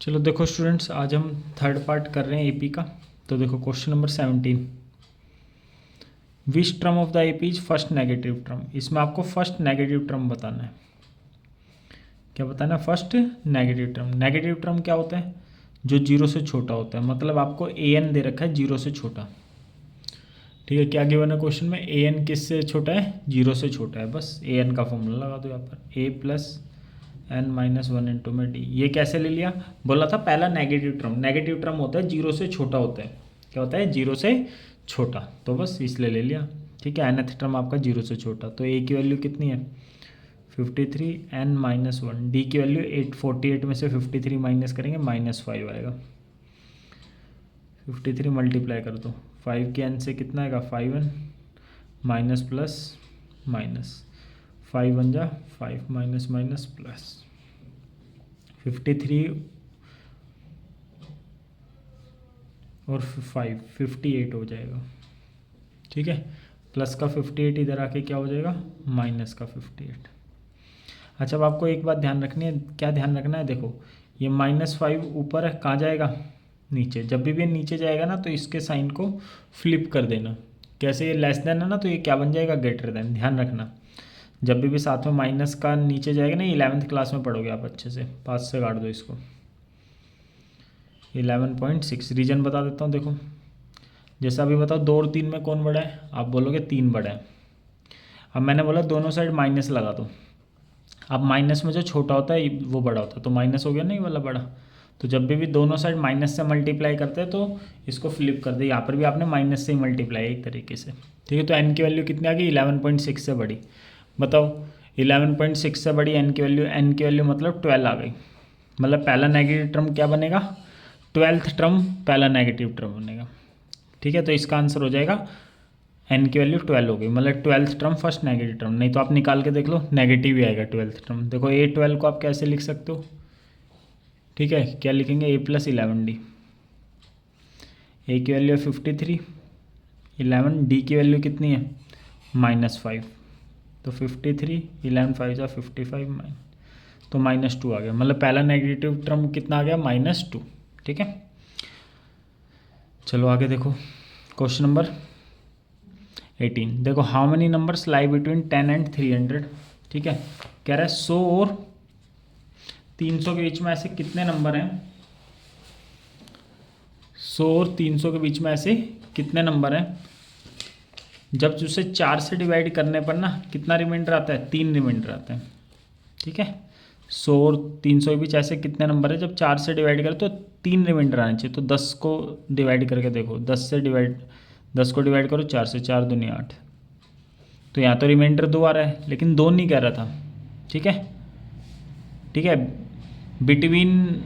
चलो देखो स्टूडेंट्स, आज हम थर्ड पार्ट कर रहे हैं एपी का। तो देखो question number 17, which term of the AP is first negative term. इसमें आपको फर्स्ट नेगेटिव टर्म बताना है। क्या बताना है? First negative term. Negative term क्या होता है? जो जीरो से छोटा होता है। मतलब आपको ए एन दे रखा है जीरो से छोटा। ठीक है, क्या गिवन है क्वेश्चन में? ए एन किससे छोटा है? जीरो से छोटा है। बस ए एन का फॉर्मूला लगा दो यहाँ पर, a plus n minus one into में डी। ये कैसे ले लिया? बोला था पहला नेगेटिव टर्म। नेगेटिव टर्म होता है जीरो से छोटा होता है। क्या होता है? जीरो से छोटा। तो बस इसलिए ले लिया। ठीक है, nth टर्म आपका जीरो से छोटा। तो ए की वैल्यू कितनी है? 53, एन माइनस वन। डी की वैल्यू 848 में से 53 माइनस करेंगे, -5 आएगा। 53 मल्टीप्लाई कर दो 5 के एन से कितना आएगा? 5n minus plus minus 5 one जा 5 माइनस माइनस प्लस 53 और 5 58 हो जाएगा। ठीक है, प्लस का 58 इधर आके क्या हो जाएगा? माइनस का 58। अच्छा, अब आपको एक बात ध्यान रखनी है। क्या ध्यान रखना है? देखो ये -5 ऊपर है, कहाँ जाएगा? नीचे। जब भी नीचे जाएगा ना तो इसके साइन को फ्लिप कर देना। कैसे? ये लेस देन है ना, तो ये क्या बन जाएगा? Greater than. ध्यान रखना, जब भी साथ में माइनस का नीचे जाएगा ना, 11th क्लास में पढ़ोगे आप अच्छे से। 5 से काट दो इसको। 11.6 रीजन बता देता हूँ। देखो जैसा अभी बताओ 2 और 3 में कौन बड़ा है? आप बोलोगे 3 बड़ा है। अब मैंने बोला दोनों साइड माइनस लगा दो। अब माइनस में जो छोटा होता है वो बड़ा होता है, तो माइनस हो गया ना ये वाला बड़ा। तो जब भी दोनों साइड माइनस से मल्टीप्लाई करते हैं तो इसको फ्लिप कर दे। यहाँ पर भी आपने माइनस से ही मल्टीप्लाई एक तरीके से। ठीक है, तो एन की वैल्यू कितनी आ गई? 11.6 से बड़ी। बताओ 11.6 से बड़ी एन की वैल्यू मतलब 12 आ गई। मतलब पहला नेगेटिव टर्म क्या बनेगा? 12th टर्म पहला नेगेटिव टर्म बनेगा। ठीक है, तो इसका आंसर हो जाएगा एन की वैल्यू 12 हो गई। मतलब 12th term first negative term. नहीं तो आप निकाल के देख लो, नेगेटिव ही आएगा 12th टर्म। देखो A12 को आप कैसे लिख सकते हो? ठीक है, क्या लिखेंगे? A plus 11D। ए की वैल्यू है 53, 11, डी की वैल्यू कितनी है? -5। तो 53, 11 5 जा 55 तो -2 आ गया। मतलब पहला नेगेटिव टर्म कितना आ गया? -2। ठीक है, चलो आगे देखो क्वेश्चन नंबर 18। देखो how many numbers lie between 10 and 300। ठीक है, कह रहा है 100 और 300 के बीच में ऐसे कितने नंबर हैं? 100 और 300 के बीच में ऐसे कितने नंबर हैं जब उसे 4 से डिवाइड करने पर ना कितना रिमाइंडर आता है? 3 रिमाइंडर आता है। ठीक है, 100 और 300 के बीच ऐसे कितने नंबर है जब 4 से डिवाइड करें तो 3 रिमाइंडर आने चाहिए। तो 10 को डिवाइड करके देखो, 10 को डिवाइड करो 4 से, 4 दूनी 8। तो यहाँ तो रिमाइंडर 2 आ रहा है, लेकिन 2 नहीं कह रहा था। ठीक है, ठीक है, बिटवीन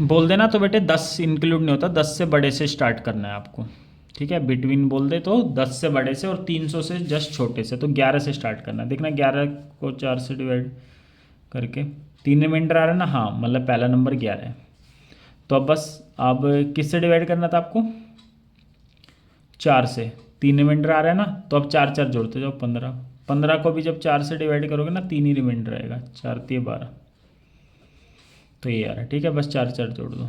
बोल देना तो बेटे 10 इंक्लूड नहीं होता, 10 से बड़े से स्टार्ट करना है आपको। ठीक है, बिटवीन बोल दे तो 10 से बड़े से और 300 से जस्ट छोटे से, तो 11 से स्टार्ट करना है। देखना 11 को 4 से डिवाइड करके 3 रिमाइंडर आ रहा है ना। हाँ, मतलब पहला नंबर 11 है। तो अब बस अब किससे डिवाइड करना था आपको? 4 से। 3 रिमाइंडर आ रहा है ना, तो अब 4 4 जोड़ते जाओ 15। 15 को भी जब 4 से डिवाइड करोगे ना 3 ही रिमाइंडर आएगा, 4 3 12। तो ये आ रहा है। ठीक है, बस 4 4 जोड़ दो।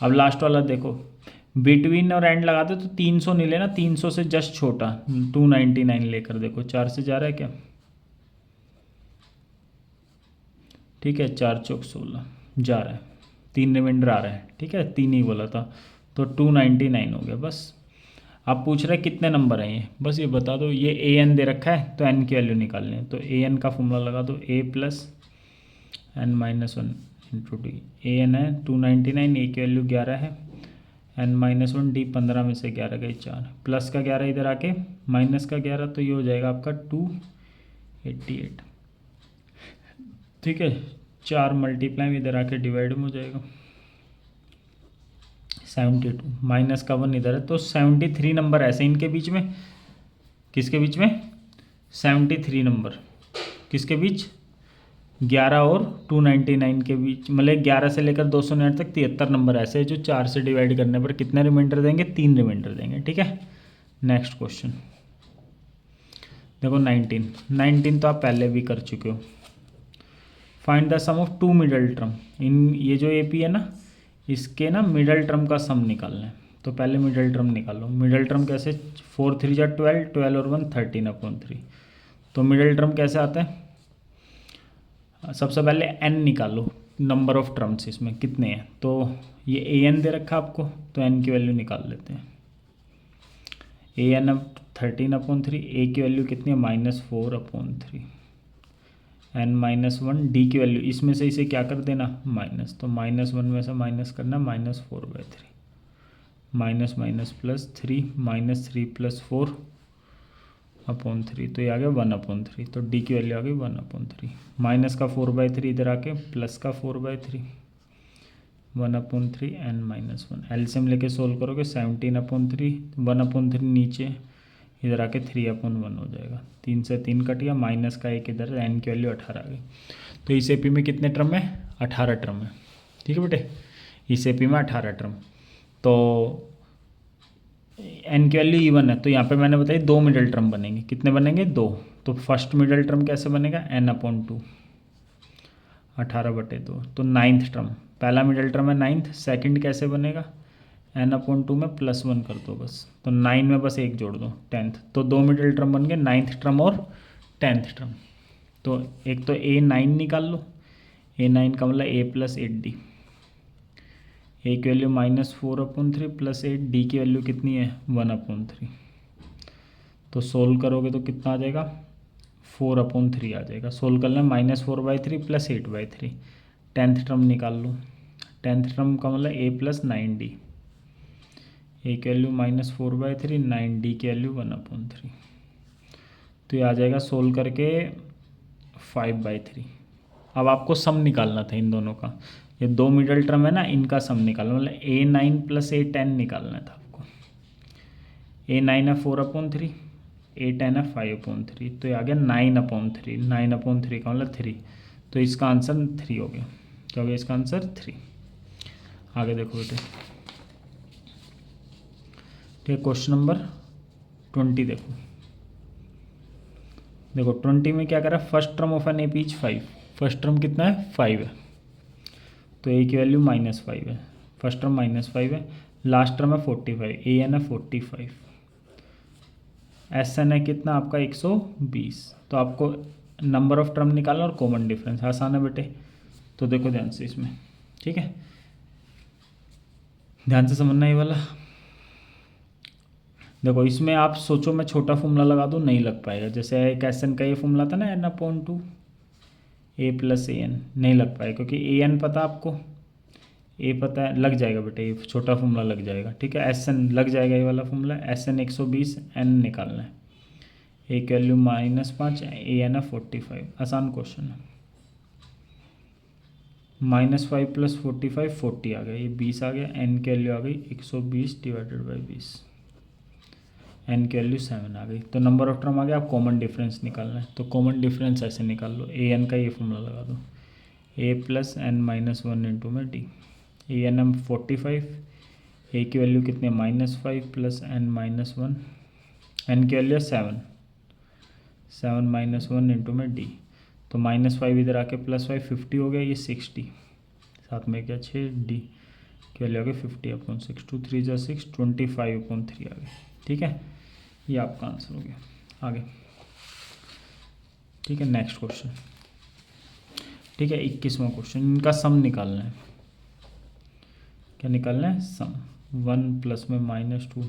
अब लास्ट वाला देखो, बिटवीन और एंड लगाते तो 300 नहीं लेना, 300 से जस्ट छोटा 299 लेकर देखो 4 से जा रहा है क्या? ठीक है, 4 चौक 16 जा रहा है, 3 रिमाइंडर आ रहा है। ठीक है, 3 ही बोला था, तो 299 हो गया। बस आप पूछ रहे कितने नंबर हैं ये, बस ये बता दो। ये ए एन दे रखा है तो एन की वैल्यू निकालनी है। तो ए एन का फॉर्मूला लगा दो, a plus n minus one into d. A n है 299, ए की वैल्यू 11 है, एन माइनस वन, डी 15 में से 11 गई 4, प्लस का 11 इधर आके माइनस का 11, तो ये हो जाएगा आपका 288। ठीक है, 4 मल्टीप्लाई इधर आके डिवाइड में हो जाएगा 72, माइनस का 1 इधर है, तो 73 नंबर ऐसे इनके बीच में। किसके बीच में? 73 नंबर किसके बीच? 11 और 299 के बीच। मतलब 11 से लेकर 299 तक 73 नंबर ऐसे है जो 4 से डिवाइड करने पर कितने रिमाइंडर देंगे? 3 रिमाइंडर देंगे। ठीक है, नेक्स्ट क्वेश्चन देखो 19 तो आप पहले भी कर चुके हो। Find the sum of 2 middle term. इन ये जो एपी है ना, इसके ना मिडल टर्म का सम निकालना है। तो पहले मिडल टर्म निकालो। मिडल टर्म कैसे, 4 3 जा 12, 12 और 1 13/3। तो मिडल टर्म कैसे आता है, सबसे पहले n निकालो, नंबर ऑफ टर्म्स इसमें कितने हैं। तो ये an दे रखा आपको, तो n की वैल्यू निकाल लेते हैं। an अब 13/3, a की वैल्यू कितनी है -4/3, n -1, d की वैल्यू इसमें से इसे क्या कर देना माइनस, तो -1 में से माइनस करना -4/3, माइनस माइनस +3, -3 + 4/3, तो ये आ गया 1/3। तो d की वैल्यू आ गई 1/3, माइनस का 4/3 इधर आके प्लस का 4/3, 1/3 n -1। एलसीएम लेके सोल्व करोगे 17/3, 1/3 नीचे, इधर आके 3/1 हो जाएगा। 3 से 3 कट गया, माइनस का 1 इधर, n की वैल्यू 18 आ गई। तो इस एपी में कितने टर्म है, 18 टर्म है। ठीक है बेटे, इस एपी में 18 टर्म। तो n की वैल्यू इवन है, तो यहाँ पे मैंने बताई 2 मिडल टर्म बनेंगे। कितने बनेंगे, 2। तो फर्स्ट मिडल टर्म कैसे बनेगा, n/2, 18/2। तो 9th टर्म, पहला मिडल टर्म है 9th, सेकंड कैसे बनेगा, n/2 में +1 कर दो बस। तो 9 में बस 1 जोड़ दो, 10th। तो 2 मिडल टर्म बन गए, 9th टर्म और 10th टर्म। तो एक तो a9 निकाल लो, a9 का मतलब a + 8d, a की वैल्यू -4/3 + 8, d की वैल्यू कितनी है 1/3। तो सोल्व करोगे तो कितना आ जाएगा, 4/3 आ जाएगा। सोल्व कर लें, -4/3 + 8/3, 10th टर्म निकाल लो। 10th टर्म का मतलब a + 9d, a की वैल्यू -4/3, 9d की वैल्यू 1/3। तो ये आ जाएगा सोल्व करके 5/3। अब आपको सम निकालना था इन दोनों का, ये 2 मिडल टर्म है ना, इनका सम निकालना, मतलब a9 + a10 निकालना था आपको। a9 है 4/3, a10 है 5/3, तो ये आ गया 9/3, 9/3 का मतलब 3। तो इसका आंसर 3 हो गया। क्या हो गया इसका आंसर, 3। आगे देखो बेटे, ठीक है, क्वेश्चन नंबर 20 देखो। देखो 20 में क्या करा, first term of an AP is 5। First term कितना है, 5 है। तो a की वैल्यू -5 है, फर्स्ट टर्म -5 है। लास्ट टर्म है 45, an है 45, sn है कितना आपका 120। तो आपको नंबर ऑफ टर्म निकालना और कॉमन डिफरेंस, आसान है बेटे। तो देखो ध्यान से इसमें, ठीक है, ध्यान से समझना ये वाला। देखो इसमें आप सोचो मैं छोटा फॉर्मूला लगा दूँ, नहीं लग पाएगा। जैसे एक एसएन का ये फॉर्मूला था ना, n/2 a + an, नहीं लग पाएगा क्योंकि an पता आपको, a पता है, लग जाएगा बेटे, ये छोटा फॉर्मूला लग जाएगा। ठीक है, एसएन लग जाएगा, ये वाला फॉर्मूला एसएन 120, n निकालना है, a की वैल्यू -5, an है 45। आसान क्वेश्चन है। -5 + 45 40 आ गया, ये 20 आ गया। n की वैल्यू आ गई 120 / 20, n की वैल्यू 7 आ गई। तो नंबर ऑफ टर्म आ गया, आप कॉमन डिफरेंस निकालना है। तो कॉमन डिफरेंस ऐसे निकाल लो, an का ये फॉर्मूला लगा दो, a + n - 1 × में d। an m 45, a की वैल्यू कितनी है -5 + n - 1, n की वैल्यू है 7, 7 - 1 × में d। तो -5 इधर आके +5, 50 हो गया, ये 60, साथ में क्या 6, d की वैल्यू आ गई 50/6, 2 3 × 6, 25/3 आ गई। ठीक है, ये आपका आंसर हो गया। आगे, ठीक है, नेक्स्ट क्वेश्चन। ठीक है, 21वां क्वेश्चन, इनका सम निकालना है। क्या निकालना है, सम। 1 प्लस में -2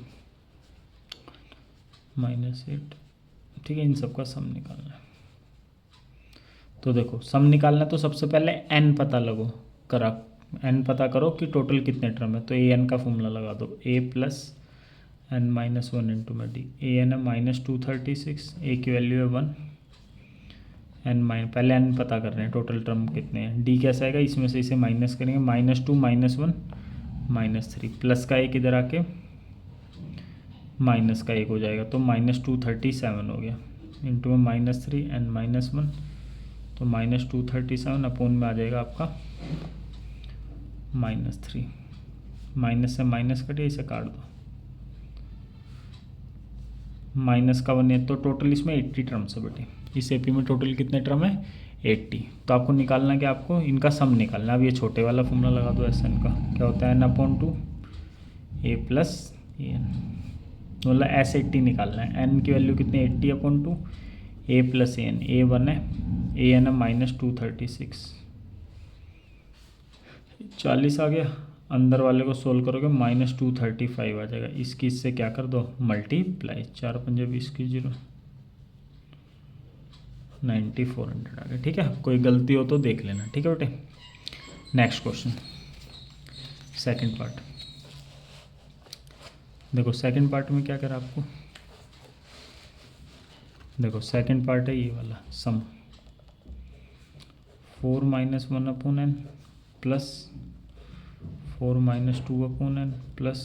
-8, ठीक है, इन सब का सम निकालना है। तो देखो सम निकालना है, तो सबसे पहले n पता लगो करा, n पता करो कि टोटल कितने टर्म है। तो an का फॉर्मूला लगा दो, a + n - 1 × में d। an है -236, a की वैल्यू है 1, n पहले n पता कर रहे हैं टोटल टर्म कितने हैं। d कैसा आएगा, इसमें से इसे माइनस करेंगे, -2 -1 -3, प्लस का 1 इधर आके माइनस का 1 हो जाएगा, तो -237 हो गया, इंटू में -3 n - 1, तो -237 अपोन में आ जाएगा आपका -3। माइनस से माइनस कटे, इसे काट दो, माइनस का 1 है। तो टोटल इसमें 80 टर्म्स है बेटे। इस एपी में टोटल कितने टर्म है, 80। तो आपको निकालना क्या, आपको इनका सम निकालना। अब ये छोटे वाला फॉर्मूला लगा दो एस एन का, क्या होता है n/2 a plus a n, मतलब एस 80 निकालना है। n की वैल्यू कितनी, 80/2 a plus a n, a 1 है, ए एन है -236, 40 आ गया। अंदर वाले को सोल्व करोगे -235 आ जाएगा। इसकी इससे क्या कर दो, मल्टीप्लाई, 4 पंजे 20 की 0, 9400 आ गया। ठीक है, कोई गलती हो तो देख लेना। ठीक है बेटे, नेक्स्ट क्वेश्चन, सेकंड पार्ट। देखो सेकंड पार्ट में क्या करा आपको, देखो सेकंड पार्ट है ये वाला sum, 4 - 1/n plus 4 - 2/n plus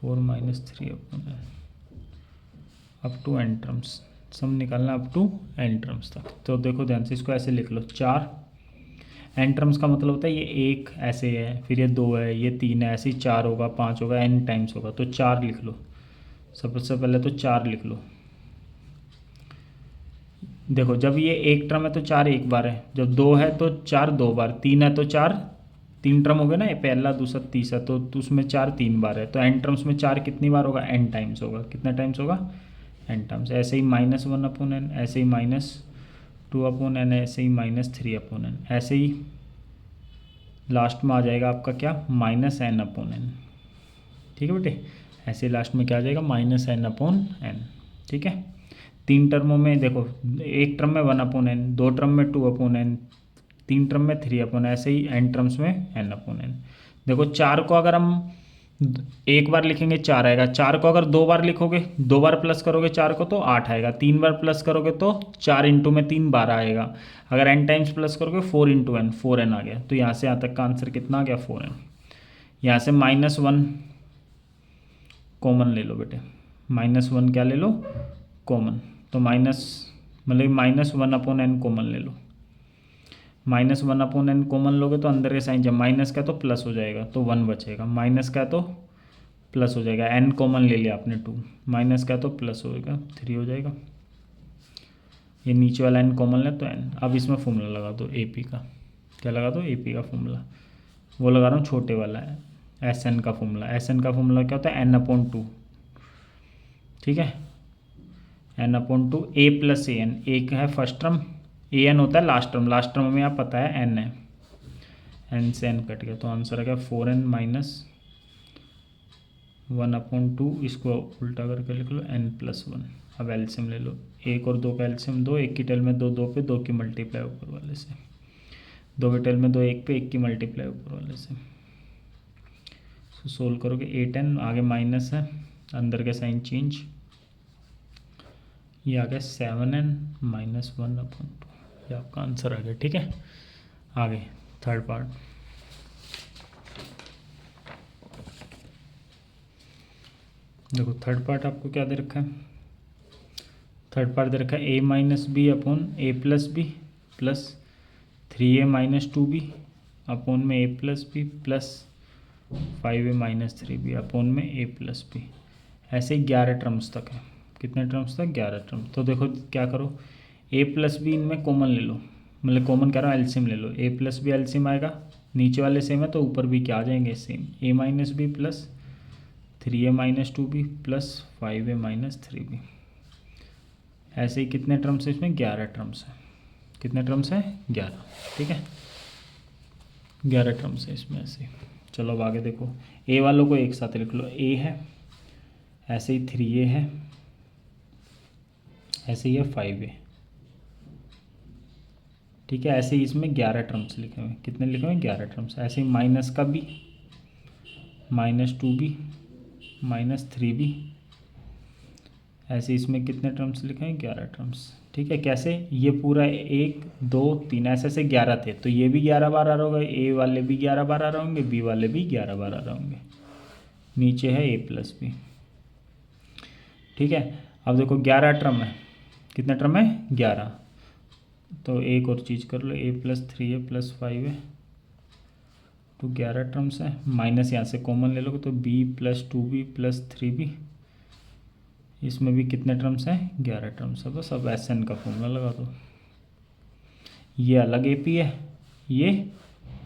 4 - 3/n up to n terms. Sum निकालना अप टू n टर्म्स तक। तो देखो ध्यान से, इसको ऐसे लिख लो, 4 n टर्म्स का मतलब होता है ये 1 ऐसे है, फिर ये 2 है, ये 3 है, ऐसे ही 4 होगा, 5 होगा, n टाइम्स होगा। तो 4 लिख लो, सबसे पहले तो 4 लिख लो। देखो जब ये एक टर्म है तो 4 एक बार है, जब 2 है तो 4 2 बार, 3 है तो 4 3 टर्म हो गए ना, ये पहला दूसरा तीसरा, तो उसमें 4 3 बार है। तो n टर्म्स में 4 कितनी बार होगा, n टाइम्स होगा। कितना टाइम्स होगा, n टाइम्स। ऐसे ही -1/n, ऐसे ही -2/n, ऐसे ही -3/n, ऐसे ही लास्ट में आ जाएगा आपका क्या, -n/n। ठीक है बेटे, ऐसे लास्ट में क्या आ जाएगा, -n/n। ठीक है, 3 टर्मों में देखो, एक टर्म में 1/n, 2 टर्म में 2/n, 3 टर्म में 3/n, ऐसे ही n टर्म्स में n/n। देखो 4 को अगर हम एक बार लिखेंगे 4 आएगा, 4 को अगर 2 बार लिखोगे, 2 बार प्लस करोगे 4 को तो 8 आएगा, 3 बार प्लस करोगे तो 4 इंटू में 3 12 आएगा। अगर n टाइम्स प्लस करोगे 4 इंटू n, 4n आ गया। तो यहाँ से यहाँ तक का आंसर कितना आ गया, 4n। यहाँ से -1 कॉमन ले लो बेटे, -1 क्या ले लो, कॉमन। तो मतलब -1/n कॉमन ले लो, -1/n कॉमन लोगे तो अंदर के साइन जब माइनस का तो प्लस हो जाएगा, तो 1 बचेगा, माइनस का तो प्लस हो जाएगा। n कॉमन ले लिया आपने 2, माइनस का तो प्लस होएगा 3 हो जाएगा। ये नीचे वाला n कॉमन ले तो n। अब इसमें फॉर्मूला लगा दो AP का, क्या लगा दो, AP का फॉर्मूला। वो लगा रहा हूँ छोटे वाला है, SN का फॉर्मूला। SN का फॉर्मूला क्या होता है, n/2। ठीक है, n/2 a plus a N, एक है फर्स्ट टर्म, ए एन होता है लास्ट टर्म, लास्ट टर्म में आप पता है n है, n से n कट गया, तो आंसर आ गया 4n - 1/2। इसको उल्टा करके लिख लो n+1। अब एल्सियम ले लो, 1 और 2 का एल्सियम 2, 1 की टेल में 2, 2 पे 2 की मल्टीप्लाई ऊपर वाले से, 2 की टेल में 2, 1 पे 1 की मल्टीप्लाई ऊपर वाले से। तो सोल्व करोगे 8n, आगे माइनस है, अंदर के साइन चेंज, ये आ गया 7n - 1/2। ये आपका आंसर आ गया। ठीक है, आगे थर्ड पार्ट। देखो थर्ड पार्ट आपको क्या दे रखा है, थर्ड पार्ट दे रखा है a-b/a+b प्लस 3a-2b अपॉन में a+b प्लस 5a-3b अपॉन में a+b। ऐसे 11 टर्म्स तक है। कितने टर्म्स तक, 11 टर्म। तो देखो क्या करो, a+b इनमें कॉमन ले लो, मतलब कॉमन कह रहा हूँ, एल्सियम ले लो। a+b एल्सियम आएगा, नीचे वाले सेम है तो ऊपर भी क्या आ जाएंगे, same. a-b plus 3a-2b plus 5a-3b। ऐसे ही कितने टर्म्स है इसमें, 11 टर्म्स है। कितने टर्म्स हैं, 11। ठीक है, 11 टर्म्स है इसमें ऐसे। चलो अब आगे देखो, ए वालों को एक साथ लिख लो, ए है, ऐसे ही 3a है, ऐसे ही है 5a। ठीक है, ऐसे ही इसमें 11 टर्म्स लिखे हुए हैं। कितने लिखे हुए हैं, 11 टर्म्स। ऐसे ही माइनस का भी, -2b -3b, ऐसे इसमें कितने टर्म्स लिखे हैं, 11 टर्म्स। ठीक है, कैसे, ये पूरा 1 2 3 ऐसे ऐसे 11 थे, तो ये भी 11 बार आ रहे होंगे, ए वाले भी 11 बार आ रहे होंगे, बी वाले भी 11 बार आ रहे होंगे। नीचे है a+b। ठीक है, अब देखो 11 टर्म है, कितने टर्म है, 11। तो एक और चीज़ कर लो, a+3a प्लस 5a, तो 11 टर्म्स है। माइनस यहाँ से कॉमन ले लोगे तो b+2b प्लस 3b, इसमें भी कितने टर्म्स हैं, 11 टर्म्स है। बस अब SN का फॉर्मूला लगा दो, ये अलग ए पी है, ये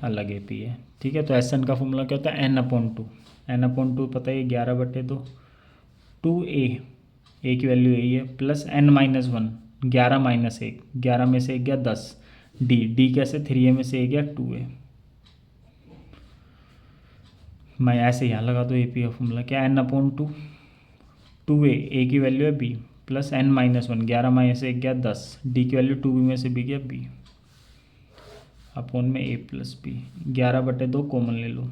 अलग ए पी है, ठीक है। तो एस एन का फॉर्मूला क्या होता है, n/2। n/2 पता है 11/2, 2a, ए की वैल्यू यही है, प्लस n-1, 11-1, 11 में से 1 गया 10, डी कैसे 3a में से 1 गया 2a। मैं ऐसे यहाँ लगा दो ए पी का फॉर्मूला क्या, n/2, 2a, ए की वैल्यू है b, प्लस n-1, 11 में से 1 गया 10, डी की वैल्यू 2b में से b गया b, अपॉन में a प्लस b। 11/2 कॉमन ले लो,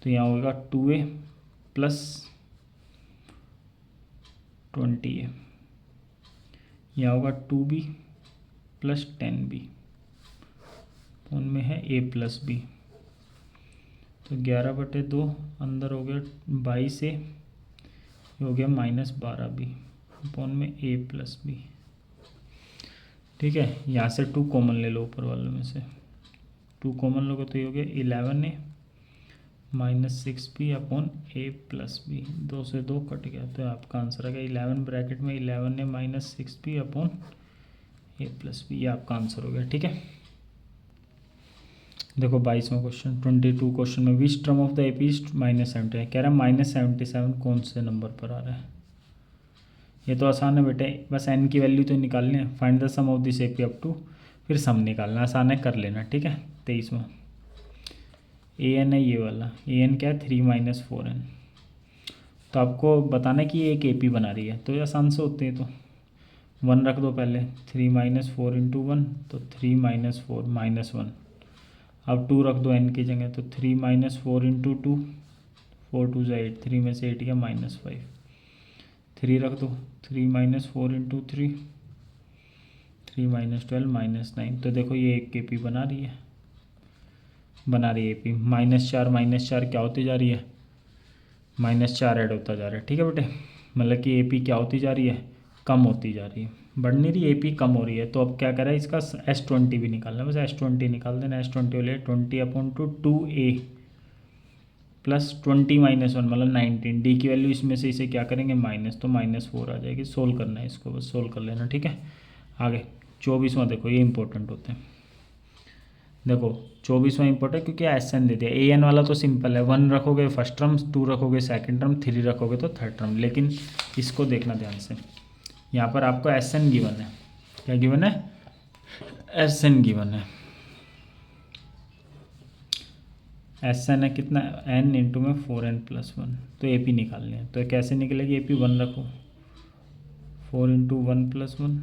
तो यहाँ होगा 2a प्लस 20a, यहाँ होगा 2b प्लस 10b, अपॉन में है a प्लस b। तो 11/2 अंदर हो गया 22a, ये हो गया -12b, अपॉन में a प्लस b, ठीक है। यहाँ से 2 कॉमन ले लो, ऊपर वालों में से 2 कॉमन लोगे तो ये हो गया 11a -6b upon a plus b, 2 से 2 कट गया, तो आपका आंसर आ गया 11 ब्रैकेट में 11a -6b upon a plus b, ये आपका आंसर हो गया, ठीक है। देखो 22वां क्वेश्चन, 22 क्वेश्चन में which term of the A P -70 है, कह रहा है -77 कौन से नंबर पर आ रहा है। ये तो आसान है बेटे, बस n की वैल्यू तो निकालनी है, find the sum of this A P up to, फिर सम निकालना, आसान है, कर लेना, ठीक है। 23वां ए एन है, ये वाला ए एन क्या है 3 - 4n, तो आपको बताना है कि ये एक ए पी बना रही है, तो ये आसान से होते हैं, तो 1 रख दो पहले, 3 - 4 × 1, तो 3 - 4 -1, अब 2 रख दो n की जगह, तो 3 - 4 × 2, 4 2 8, 3 में से 8 गया -5, 3 रख दो, 3 - 4 × 3, 3 - 12 -9, तो देखो ये एक ए पी बना रही है ए पी। -4 क्या होती जा रही है, -4 ऐड होता जा रहा है, ठीक है बेटे, मतलब कि ए पी क्या होती जा रही है, कम होती जा रही है, बढ़ नहीं रही, ए पी कम हो रही है। तो अब क्या करें, इसका S20 भी निकालना है, बस S20 निकाल देना, S20 वाले 20/2 2a प्लस 20 - 1 मतलब 19, डी की वैल्यू इसमें से इसे क्या करेंगे माइनस, तो -4 आ जाएगी, सोल्व करना है इसको, बस सोल्व कर लेना, ठीक है। आगे 24वां देखो, ये इंपॉर्टेंट होते हैं, देखो 24वां इंपॉर्टेंट क्योंकि एस एन दे दिया, ए एन वाला तो सिंपल है, 1 रखोगे फर्स्ट टर्म, 2 रखोगे सेकंड टर्म, 3 रखोगे तो थर्ड टर्म, लेकिन इसको देखना ध्यान से, यहाँ पर आपको एस एन गिवन है, क्या गिवन है, एस एन गिवन है, एस एन है कितना, n इंटू में 4n + 1, तो ए पी निकालने हैं, तो कैसे निकलेगी, ए पी 1 रखो, 4 × 1 + 1,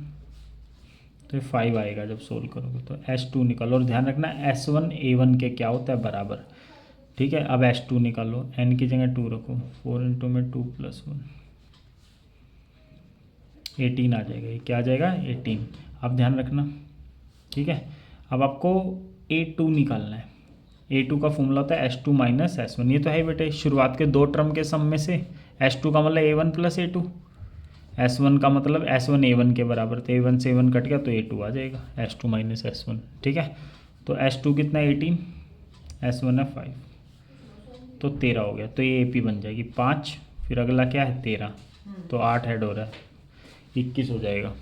तो 5 आएगा जब सोल्व करोगे, तो S2 निकालो, और ध्यान रखना S1 A1 के क्या होता है बराबर, ठीक है। अब S2 निकालो, n की जगह 2 रखो, 4 × में 2 + 1, 18 आ जाएगा, ये क्या आ जाएगा 18, अब ध्यान रखना, ठीक है। अब आपको A2 निकालना है, A2 का फॉर्मूला होता है S2 - S1, ये तो है बेटे शुरुआत के 2 टर्म के सम में से, S2 का मतलब A1 + A2, S1 का मतलब S1 A1 के बराबर, तो A1 से A1 कट गया तो A2 आ जाएगा, S2 - S1, ठीक है। तो S2 कितना 18, S1 है 5, तो 13 हो गया, तो ये AP बन जाएगी 5, फिर अगला क्या है 13, तो 8 ऐड हो रहा है 21 हो जाएगा,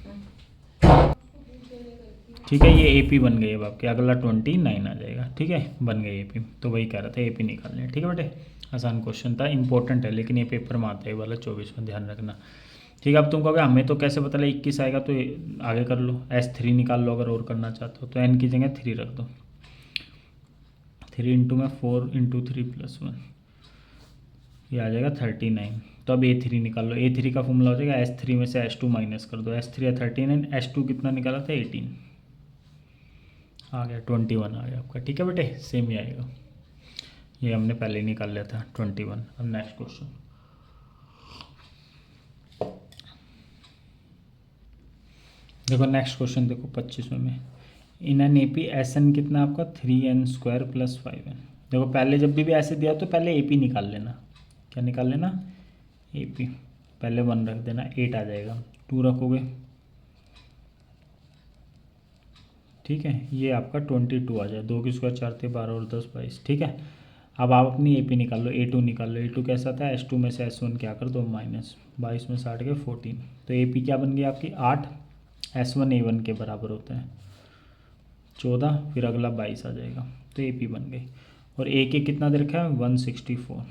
ठीक है। ये AP बन गई, अब आपके अगला 29 आ जाएगा, ठीक है, बन गई AP, तो वही कह रहा था AP निकालने, ठीक है बेटे, आसान क्वेश्चन था, इंपॉर्टेंट है, लेकिन ये पेपर में आता है वाला 24 में, ध्यान रखना, ठीक है। अब तुम कहोगे हमें तो कैसे पता लगा 21 आएगा, तो आगे कर लो, S3 निकाल लो अगर और करना चाहते हो, तो n की जगह 3 रख दो, 3 × में 4 × 3 + 1, ये आ जाएगा 39, तो अब A3 निकाल लो, A3 का फॉर्मूला हो जाएगा S3 में से S2 माइनस कर दो, S3 है 39, S2 कितना निकाला था 18, आ गया 21 आ गया आपका, ठीक है बेटे, सेम ही आएगा, ये हमने पहले ही निकाल लिया था 21। अब नेक्स्ट क्वेश्चन, देखो नेक्स्ट क्वेश्चन देखो 25वें में, in an A P S n कितना आपका 3n² + 5n, देखो पहले जब भी ऐसे दिया तो पहले ए पी निकाल लेना, क्या निकाल लेना ए पी, पहले 1 रख देना, 8 आ जाएगा, 2 रखोगे, ठीक है, ये आपका 22 आ जाए, 2 की स्क्वायर 4 थे 12 और 10 22, ठीक है। अब आप अपनी ए पी निकाल लो, A2 निकाल लो, A2 कैसा था, S2 में से S1 क्या कर दो माइनस, 22 में 60 के 14, तो ए पी क्या बन गई आपकी 8, S1 A1 के बराबर होता है, 14, फिर अगला 22 आ जाएगा, तो AP बन गई। और ए के कितना दे रखा है 164,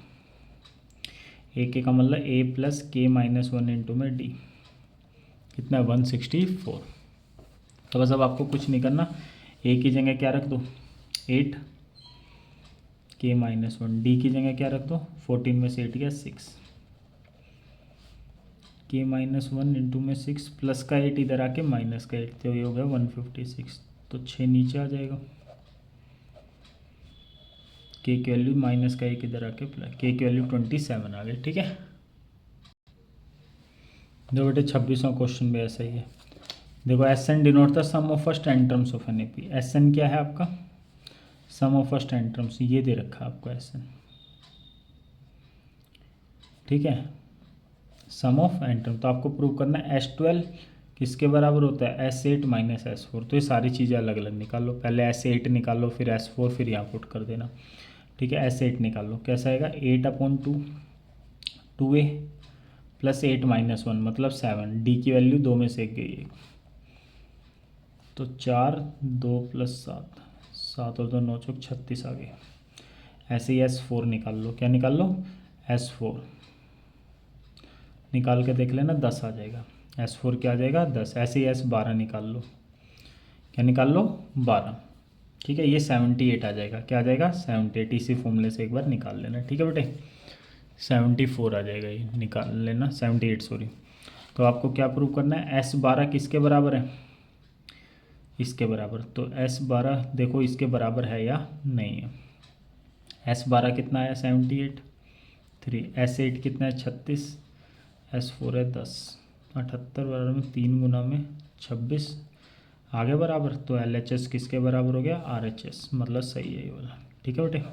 ए के का मतलब A plus K minus 1 into में D कितना 164। तो बस अब आपको कुछ नहीं करना, ए की जगह क्या रख दो 8, K माइनस 1, D की जगह क्या रख दो 14 में से 8 गया 6, K माइनस 1 इंटू में 6 प्लस का 8 इधर आके माइनस का 8, तो ये हो गया 156, तो 6 नीचे आ जाएगा। K की वैल्यू माइनस का 1 इधर आके प्लस, K की वैल्यू 27 आ गई। ठीक है, जो बेटे 26वां क्वेश्चन भी ऐसा ही है। देखो SN denote the sum of first n terms of an AP। SN क्या है आपका sum of first n terms, ये दे रखा है आपको SN। ठीक है, सम ऑफ एन टर्म, तो आपको प्रूव करना है S12 किसके बराबर होता है S8 माइनस S4। तो ये सारी चीज़ें अलग अलग निकाल लो, पहले S8 निकालो फिर S4 फिर यहाँ पुट कर देना। ठीक है, S8 निकाल लो, कैसा आएगा 8/2 2A प्लस 8 माइनस 1 मतलब 7, D की वैल्यू 2 में से एक गई है, तो 4 2 प्लस 7, 7 और 2 9 चौक 36 आ गए। ऐसे ही S4 निकाल लो, क्या निकाल लो S4 निकाल के देख लेना 10 आ जाएगा, S4 क्या आ जाएगा 10। ऐसे ही S12 निकाल लो, क्या निकाल लो 12। ठीक है, ये 78 आ जाएगा, क्या आ जाएगा 78, इसी फॉर्मूले से एक बार निकाल लेना। ठीक है बेटे, 74 आ जाएगा, ये निकाल लेना 78 सॉरी। तो आपको क्या प्रूव करना है S12 किसके बराबर है इसके बराबर, तो S12 देखो इसके बराबर है या नहीं है। S12 कितना है 78 3, S8 कितना है 36, S4 है 10, 78 बराबर में 3 गुना में 26 आगे बराबर, तो LHS किसके बराबर हो गया RHS, मतलब सही है ये वाला। ठीक है बेटे,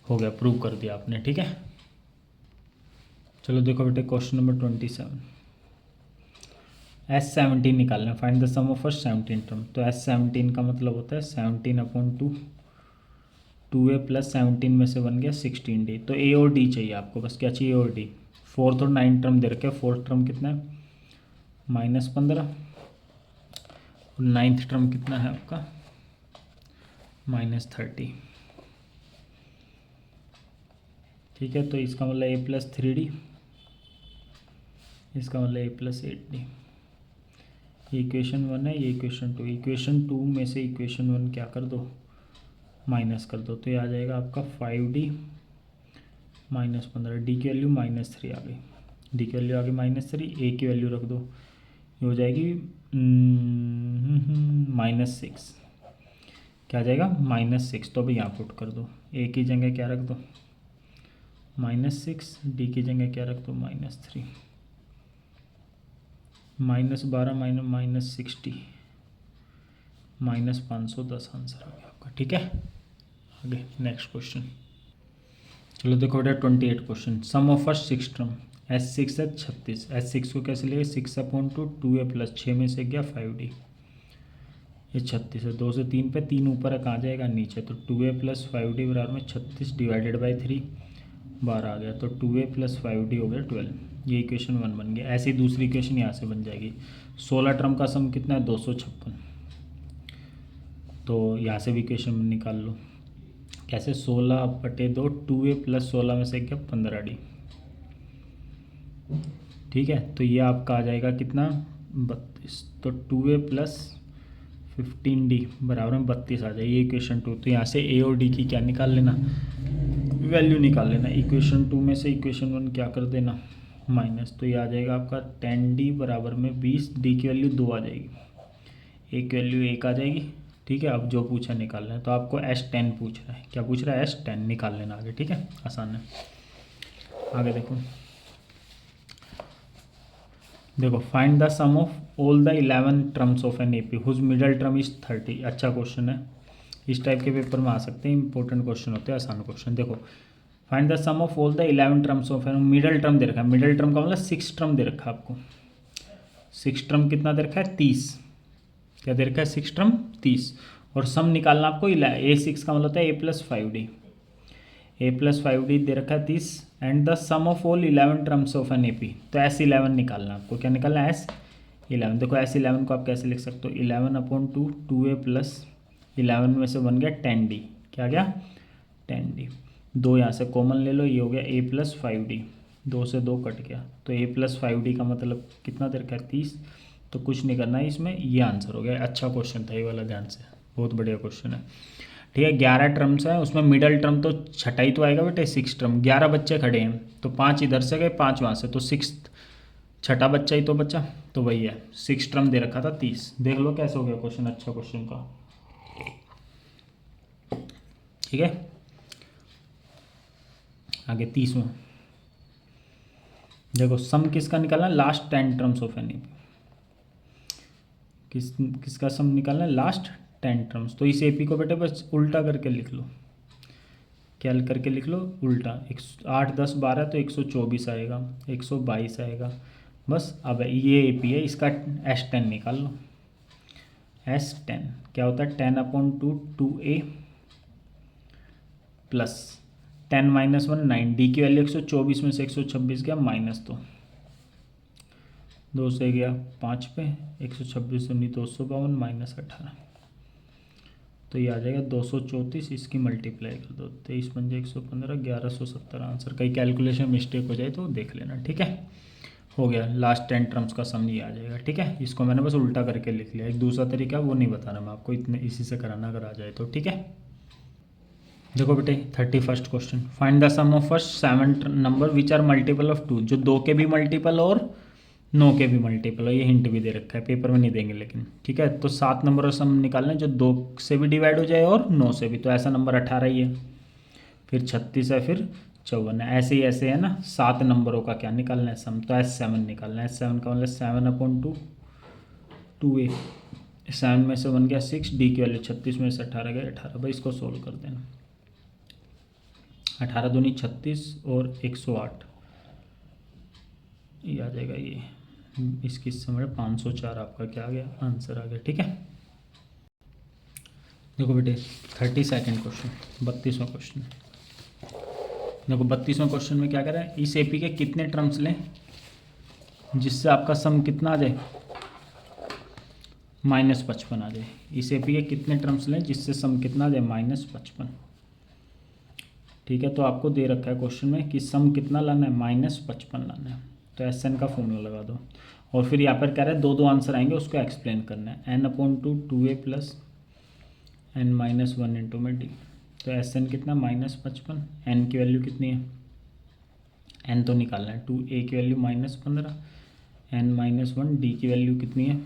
हो गया, प्रूव कर दिया आपने। ठीक है, चलो देखो बेटे क्वेश्चन नंबर 27, S17 निकालना, find the sum of first 17 term. तो S17 का मतलब होता है 17/2, 2A प्लस 17 में से बन गया 16D। तो A और D चाहिए आपको, बस क्या चाहिए A और D। फोर्थ और 9 टर्म दे रखे, फोर्थ टर्म कितना है -15 और 9th टर्म कितना है आपका -30। ठीक है, तो इसका मतलब A प्लस 3D, इसका मतलब A प्लस 8D। ये इक्वेशन 1 है, ये इक्वेशन 2, इक्वेशन 2 में से इक्वेशन 1 क्या कर दो माइनस कर दो, तो ये आ जाएगा आपका 5D -15, D की वैल्यू -3 आ गई, D की वैल्यू आ गई -3, A की वैल्यू रख दो, ये हो जाएगी -6, क्या आ जाएगा -6। तो अभी यहाँ पुट कर दो, A की जगह क्या रख दो -6, D की जगह क्या रख दो -3, -12 -60 -510 आंसर आ गया आपका। ठीक है, आगे नेक्स्ट क्वेश्चन। चलो देखो बेटा 28 question, sum of first 6 term S6 है 36, S6 को कैसे लिए 6/2 2A प्लस 6 में से गया 5D, ये 36 है, 2 से 3 पे 3 ऊपर है, कहाँ जाएगा नीचे, तो 2A प्लस 5D बराबर में 36 डिवाइडेड बाई 3 12 आ गया, तो 2A प्लस 5D हो गया 12। ये इक्वेशन 1 बन गया। ऐसी दूसरी इक्वेशन यहाँ से बन जाएगी, 16 टर्म का सम कितना है 256, तो यहाँ से भी इक्वेशन निकाल लो, कैसे 16/2 2A प्लस 16 में से क्या 15D। ठीक है, तो ये आपका आ जाएगा कितना 32, तो 2A प्लस 15D बराबर में 32 आ जाएगी, ये इक्वेशन 2। तो यहाँ से A और D की क्या निकाल लेना वैल्यू निकाल लेना, इक्वेशन 2 में से इक्वेशन 1 क्या कर देना माइनस, तो ये आ जाएगा आपका 10D बराबर में 20, D की वैल्यू 2 आ जाएगी, A की वैल्यू 1 आ जाएगी। ठीक है, अब जो पूछा निकालना है, तो आपको S10 पूछ रहा है, क्या पूछ रहा है S10 निकाल लेना आगे। ठीक है, आसान है। आगे देखो, देखो find the sum of all the 11 terms of an AP whose middle term is 30। अच्छा क्वेश्चन है, इस टाइप के पेपर में आ सकते हैं, इंपॉर्टेंट क्वेश्चन होते हैं, आसान क्वेश्चन। देखो find the sum of all the 11 terms of n, middle term दे रखा है, मिडल टर्म का मतलब 6 टर्म दे रखा है आपको, 6 टर्म कितना दे रखा है 30, क्या दे रखा है 6 टर्म 30, और सम निकालना आपको A6 का मतलब होता है A plus 5D, A plus 5D दे रखा है 30, and the sum of all 11 terms of an AP, तो S11 निकालना आपको, क्या निकालना है S11। देखो S11 को आप कैसे लिख सकते हो 11/2 2A प्लस 11 में से बन गया 10d, क्या गया 10d। 2 यहाँ से कॉमन ले लो, ये हो गया a+5d, 2 से 2 कट गया, तो a+5d का मतलब कितना दे रखा है 30, तो कुछ नहीं करना है इसमें, ये आंसर हो गया। अच्छा क्वेश्चन था ये वाला, ध्यान से, बहुत बढ़िया क्वेश्चन है। ठीक है, 11 टर्म्स है, उसमें मिडल टर्म तो छठा ही तो आएगा बेटे, 6 टर्म, 11 बच्चे खड़े हैं तो 5 इधर से गए 5 वहाँ से, तो 6 छठा बच्चा ही तो बचा, तो वही है 6 टर्म दे रखा था 30। देख लो कैसे हो गया क्वेश्चन, अच्छा क्वेश्चन का। ठीक है, आगे 30वां, देखो सम किसका निकालना है, लास्ट 10 टर्म्स ऑफ एनी, किसका सम निकालना है, लास्ट 10 टर्म्स। तो इस एपी को बेटे बस उल्टा करके लिख लो, क्या करके लिख लो उल्टा, 8 10 12 तो 124 आएगा, 122 आएगा बस। अब ये एपी है, इसका S10 निकाल लो। S10 क्या होता है, 10/2 2a प्लस 10 - 1 9, डी की वैल्यू 124 में से 126 गया -2, 2 से गया 5 पे, 126 दूनी 252 -18, तो ये आ जाएगा 234, इसकी मल्टीप्लाई कर दो, 23 × 115 1170 आंसर। कहीं कैलकुलेशन मिस्टेक हो जाए तो देख लेना, ठीक है। हो गया, लास्ट 10 टर्म्स का सम ये आ जाएगा, ठीक है। इसको मैंने बस उल्टा करके लिख लिया, एक दूसरा तरीका वो नहीं बताना मैं आपको, इतने इसी से कराना अगर आ जाए तो, ठीक है। देखो बेटे 31st question, find the sum of first 7 number which are multiple of 2, जो 2 के भी मल्टीपल और 9 के भी मल्टीपल है, ये हिंट भी दे रखा है, पेपर में नहीं देंगे लेकिन, ठीक है। तो 7 नंबर और सम निकालना है जो 2 से भी डिवाइड हो जाए और 9 से भी, तो ऐसा नंबर 18 ही है, फिर 36 है, फिर 54 है, ऐसे है ना। 7 नंबरों का क्या निकालना है सम, तो S7 निकालना है। S7 का मतलब 7/2 2a, 7 में से बन गया 6, डी की वैल्यू 36 में से 18 गया 18, भाई इसको सोल्व कर देना। 18 दूनी 36 और 108, ये आ जाएगा, ये इसकी समय 504 आपका क्या आ गया आंसर आ गया, ठीक है। देखो बेटे 32nd क्वेश्चन, 32वां क्वेश्चन, देखो 32वां क्वेश्चन में क्या कर रहा है, इस एपी के कितने टर्म्स लें जिससे आपका सम कितना आ जाए -55 आ जाए। इस एपी के कितने टर्म्स लें जिससे सम कितना आ जाए -55, ठीक है। तो आपको दे रखा है क्वेश्चन में कि सम कितना लाना है, -55 लाना है, तो SN का फॉर्मूला लगा दो, और फिर यहाँ पर कह रहा है 2 आंसर आएंगे, उसको एक्सप्लेन करना है, n/2 2a + n - 1 इंटू में d, तो SN कितना -55, n की वैल्यू कितनी है, n तो निकालना है, 2a की वैल्यू -15, n - 1 d की वैल्यू कितनी है,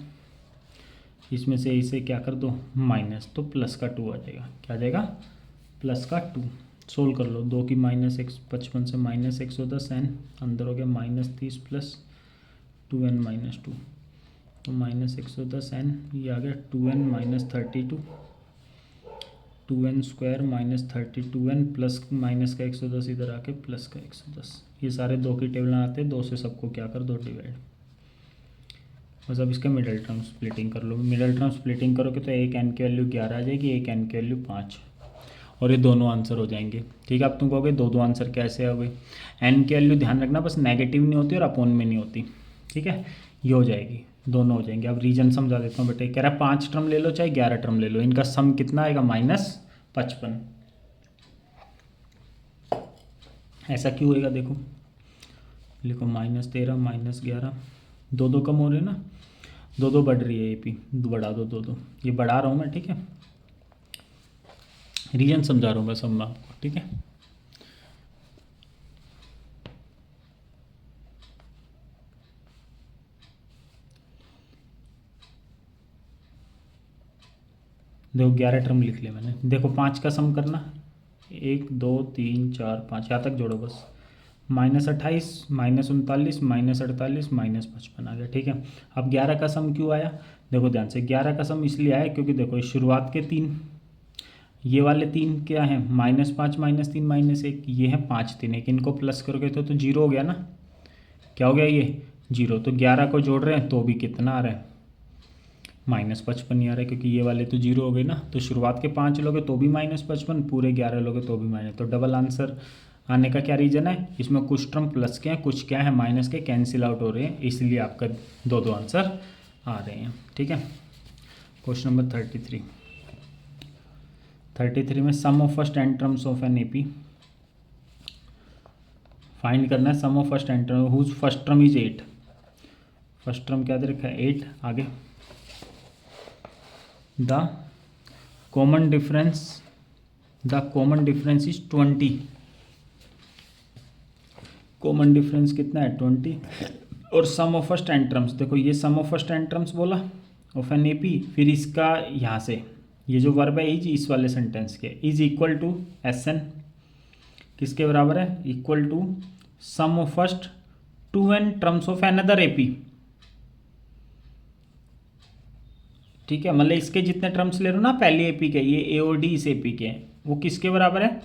इसमें से इसे क्या कर दो माइनस, तो प्लस का 2 आ जाएगा, क्या आ जाएगा प्लस का 2। सोल्व कर लो, 2 की -55 से -110, n अंदर हो गया -30 + 2n - 2, तो -110 n, ये आ गया 2n - 32, 2n² - 32n plus minus का 110 इधर आके प्लस का 110, ये सारे 2 की टेबल आते हैं, 2 से सबको क्या कर दो डिवाइड, बस। अब इसका मिडल टर्म स्प्लिटिंग कर लो, मिडल टर्म स्प्लिटिंग करोगे तो एक n की वैल्यू 11 आ जाएगी, एक n की वैल्यू 5, और ये दोनों आंसर हो जाएंगे, ठीक है। अब तुम कहोगे 2 आंसर कैसे आ गए, n की वैल्यू ध्यान रखना बस नेगेटिव नहीं होती और अपोन में नहीं होती, ठीक है, ये हो जाएगी, दोनों हो जाएंगे। अब रीजन समझा देता हूँ बेटे, कह रहा है 5 टर्म ले लो चाहे 11 टर्म ले लो, इनका सम कितना आएगा -55, ऐसा क्यों होएगा देखो, लिखो -13 -11, 2 कम हो रहे हैं ना, 2 बढ़ रही है एपी, बढ़ा दो 2, ये बढ़ा रहा हूँ मैं, ठीक है, रीजन समझा रहा हूँ मैं सब आपको, ठीक है। देखो 11 टर्म लिख लिया मैंने, देखो 5 का सम करना, 1 2 3 4 5 यहाँ तक जोड़ो बस, -28 -39 -48 -55 आ गया, ठीक है। अब 11 का सम क्यों आया, देखो ध्यान से, 11 का सम इसलिए आया क्योंकि देखो शुरुआत के 3, ये वाले 3 क्या हैं, -5 -3 -1, ये है 5 3 1, इनको प्लस करोगे तो 0 हो गया ना, क्या हो गया ये 0, तो 11 को जोड़ रहे हैं तो भी कितना आ रहा है -55 ही आ रहा है, क्योंकि ये वाले तो 0 हो गए ना, तो शुरुआत के 5 लोगे तो भी -55, पूरे 11 लोगे तो भी माइनस, तो डबल आंसर आने का क्या रीज़न है, इसमें कुछ टर्म प्लस के हैं, कुछ क्या है माइनस के, कैंसिल आउट हो रहे हैं, इसलिए आपका 2 आंसर आ रहे हैं, ठीक है। क्वेश्चन नंबर 33, 33 में sum of first n terms of an AP find करना है। Sum of first n term whose first term is 8, first term क्या दे रखा है 8। आगे the common difference is 20, common difference कितना है 20। और sum of first n terms, देखो ये sum of first n terms बोला ऑफ एन एपी, फिर इसका यहाँ से ये जो वर्ब है इज इस वाले सेंटेंस के is equal to S n, किसके बराबर है equal to sum of first 2n terms of another AP. ठीक है, मतलब इसके जितने टर्म्स ले रहे हो ना पहली एपी के, ये ए और डी इस एपी के, वो किसके बराबर है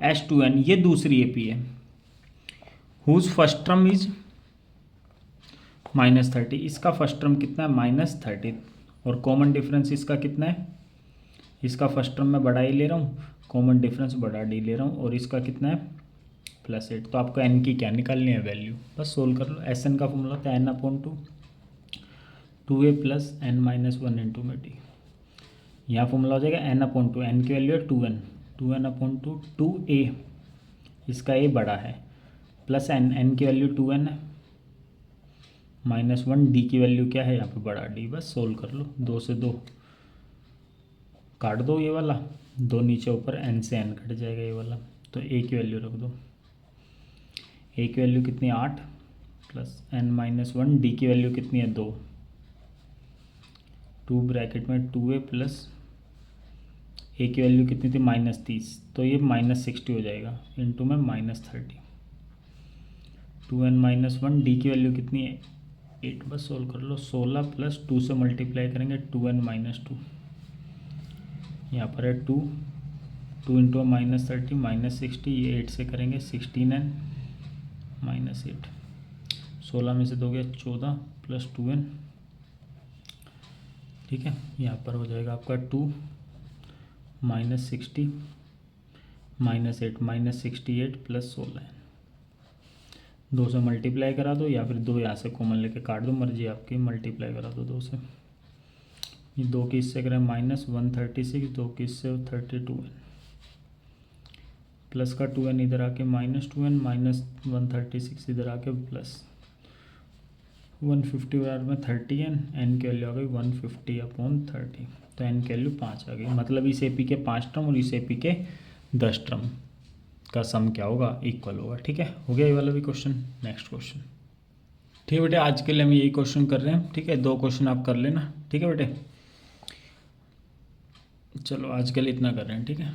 S2n, ये दूसरी एपी है। हुज फर्स्ट टर्म इज -30, इसका फर्स्ट टर्म कितना है -30, और कॉमन डिफरेंस इसका कितना है, इसका फर्स्ट टर्म मैं बड़ा ही ले रहा हूँ, कॉमन डिफरेंस बड़ा डी ले रहा हूँ, और इसका कितना है +8। तो आपको n की क्या निकालनी है वैल्यू, बस सोल्व कर लो। एस एन का फॉर्मूला होता है n/2 2a + n-1 इंटू में डी। यहाँ फॉर्मूला हो जाएगा n/2, n की वैल्यू है 2n, 2n/2 2a, इसका a बड़ा है, प्लस n की वैल्यू 2n है, -1 डी की वैल्यू क्या है यहाँ पे बड़ा डी। बस सोल्व कर लो, 2 से 2 काट दो, ये वाला 2 नीचे ऊपर, n से n कट जाएगा ये वाला, तो a की वैल्यू रख दो। a की वैल्यू कितनी है 8 प्लस n-1, डी की वैल्यू कितनी है 2, 2 ब्रैकेट में 2a प्लस a की वैल्यू कितनी थी -30, तो ये -60 हो जाएगा, इंटू में -30, 2n-1, डी की वैल्यू कितनी है 8। बस सोल्व कर लो, 16 प्लस 2 से मल्टीप्लाई करेंगे 2n-2, यहाँ पर है 2 इंटू -30 -60, ये 8 से करेंगे 16n -8, 16 में से 2 गया 14 प्लस 2n, ठीक है, यहाँ पर हो जाएगा आपका 2 -60 -8 -68 प्लस 16, 2 से मल्टीप्लाई करा दो, या फिर 2 यहाँ से कॉमन लेके काट दो, मर्जी आपकी, मल्टीप्लाई करा दो 2 से। ये 2 की इससे करें -136, 2 की इससे 32n, प्लस का 2n इधर आके -2n, -136 इधर आके प्लस 150 बराबर में 30n, n की वैल्यू आ गई 150/30, तो n की वैल्यू 5 आ गई। मतलब इस एपी के 5 टर्म और इस एपी के 10 टर्म का सम क्या होगा, इक्वल होगा। ठीक है, हो गया ये वाला भी क्वेश्चन। नेक्स्ट क्वेश्चन, ठीक है बेटे, आज के लिए हम यही क्वेश्चन कर रहे हैं। ठीक है, 2 क्वेश्चन आप कर लेना। ठीक है बेटे, चलो आज के लिए इतना कर रहे हैं। ठीक है।